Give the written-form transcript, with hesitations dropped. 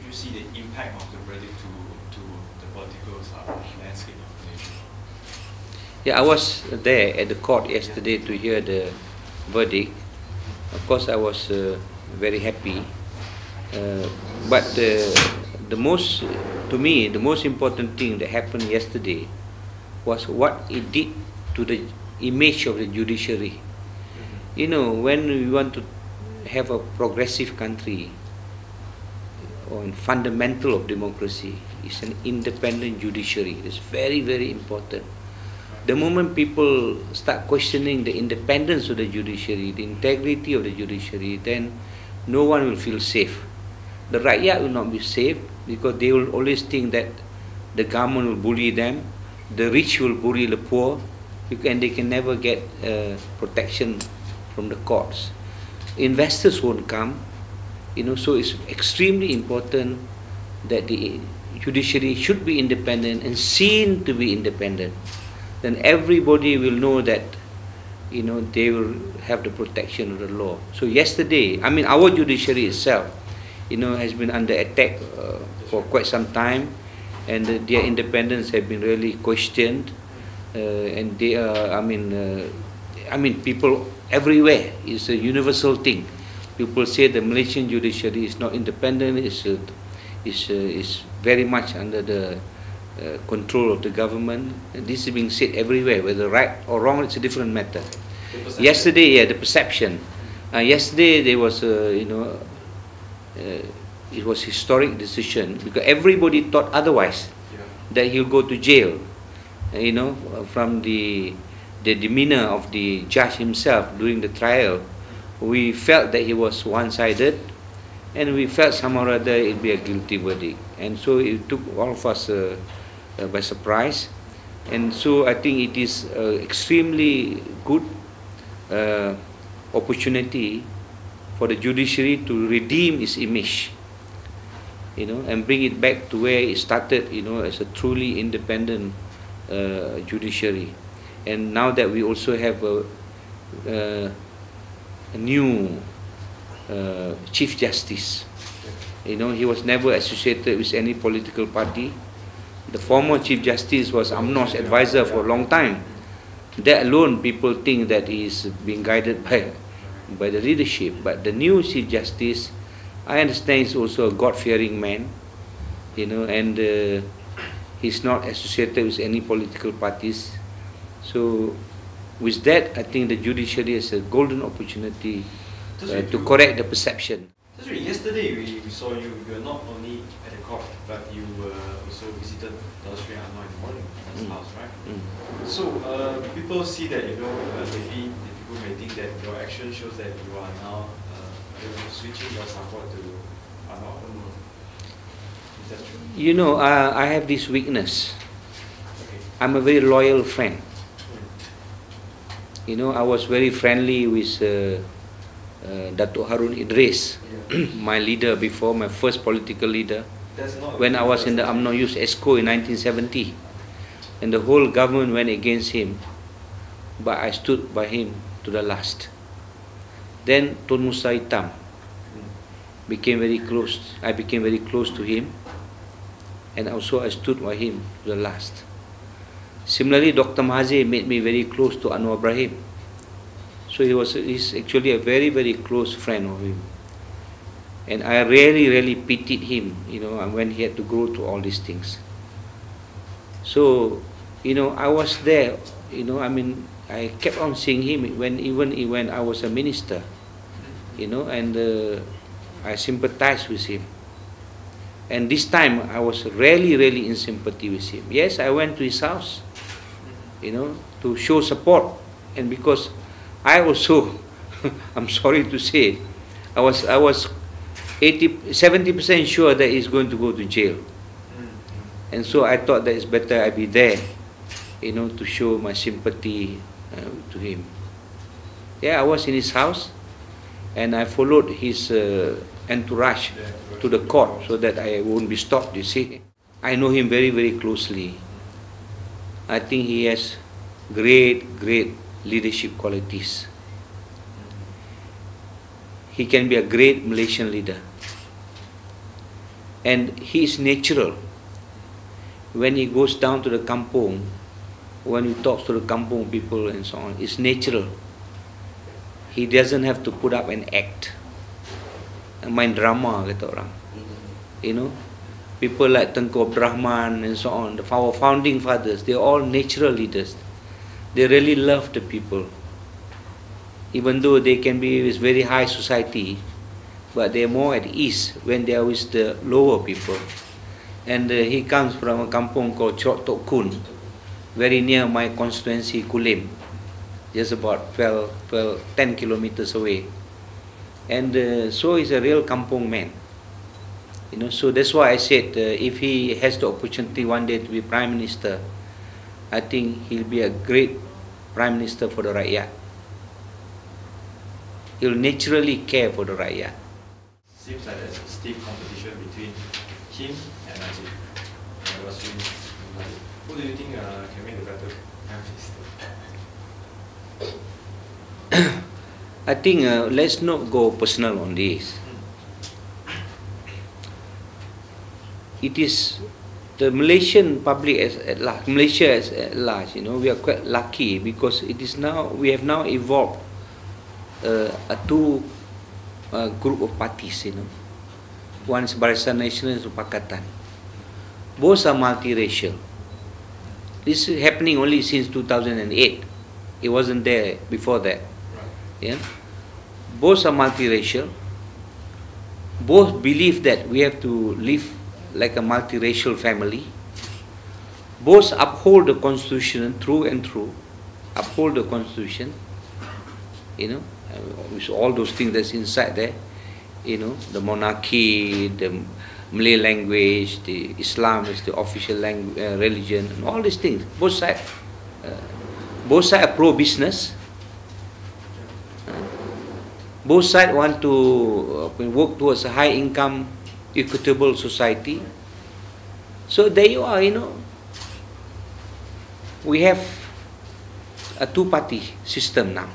you see the impact of the verdict to the political landscape of Malaysia? Yeah, I was there at the court yesterday to hear the verdict. Of course, I was very happy. But the most important thing that happened yesterday was what it did to the image of the judiciary. You know, when we want to have a progressive country, or fundamental of democracy is an independent judiciary. It's very, very important. The moment people start questioning the independence of the judiciary, the integrity of the judiciary, then no one will feel safe. The rakyat will not be safe because they will always think that the government will bully them, the rich will bully the poor, and they can never get protection from the courts. Investors won't come, you know, so it's extremely important that the judiciary should be independent and seen to be independent. Then everybody will know that, you know, they will have the protection of the law. So yesterday, I mean, our judiciary itself, you know, has been under attack for quite some time, and their independence have been really questioned, and they are, I mean, people everywhere, it's a universal thing. People say the Malaysian judiciary is not independent, is very much under the control of the government. And this is being said everywhere, whether right or wrong, it's a different matter. Yesterday, yeah, the perception. Yesterday there was, you know, it was historic decision because everybody thought otherwise, that he'll go to jail. You know, from the demeanor of the judge himself during the trial, we felt that he was one-sided, and we felt somehow or other it'd be a guilty verdict. And so it took all of us by surprise. And so I think it is extremely good opportunity for the judiciary to redeem its image, you know, and bring it back to where it started, you know, as a truly independent judiciary. And now that we also have a new Chief Justice, you know, he was never associated with any political party. The former Chief Justice was Umno's advisor for a long time. That alone, people think that he is being guided by the leadership. But the new Chief Justice, I understand, is also a God-fearing man, you know, and he's not associated with any political parties. So with that, I think the judiciary has a golden opportunity to correct the perception. Yesterday we saw you were not only at the court, but you also visited Dr. Anwar Ibrahim in his house, right? So people see that, you know, maybe people may think that your action shows that you are now switching your support to Anwar. Is that true? You know, I have this weakness. I'm a very loyal friend. You know, I was very friendly with Datuk Harun Idris, my leader before, my first political leader, when I was in the UMNO Youth ESCO in 1970. And the whole government went against him, but I stood by him to the last. Then Tun Musa Hitam became very close. I became very close to him, and also I stood by him to the last. Similarly, Dr. Mahathir made me very close to Anwar Ibrahim. So he's actually a very, very close friend of him. And I really pitied him, you know, when he had to go through all these things. So, you know, I was there, you know, I mean, I kept on seeing him even when I was a minister, you know, and I sympathized with him. And this time I was really in sympathy with him. Yes, I went to his house, you know, to show support. And because I also, I'm sorry to say, I was 70% sure that he's going to go to jail. And so I thought that it's better I be there, you know, to show my sympathy to him. Yeah, I was in his house, and I followed his entourage to the court so that I won't be stopped, you see. I know him very closely. I think he has great leadership qualities. He can be a great Malaysian leader. and he is natural. When he goes down to the kampung, when he talks to the kampung people and so on, it's natural. He doesn't have to put up an act, main drama kata orang. You know, people like Tengku Abdul Rahman and so on, our founding fathers, they're all natural leaders. They really love the people. Even though they can be with very high society, but they're more at ease when they are with the lower people. And he comes from a kampung called Chok Tok Kun, very near my constituency, Kulim, just about 10 kilometers away. And so he's a real kampung man. You know, so that's why I said if he has the opportunity one day to be Prime Minister, I think he'll be a great Prime Minister for the rakyat. He'll naturally care for the rakyat. Seems like there's a stiff competition between him and Najib. Who do you think can make a better Prime Minister? I think let's not go personal on this. It is the Malaysian public at large, Malaysia as at large, you know, we are quite lucky because it is now, we have now evolved a two group of parties, you know. One is Barisan Nasional and Sepakatan. Both are multiracial. This is happening only since 2008. It wasn't there before that. Yeah. Both are multiracial. Both believe that we have to live like a multiracial family. Both uphold the constitution through and through. Uphold the constitution. You know, with all those things that's inside there. You know, the monarchy, the Malay language, the Islam is the official religion, and all these things. Both sides are pro-business. Both sides want to work towards a high-income, equitable society. So there you are, you know. We have a two-party system now.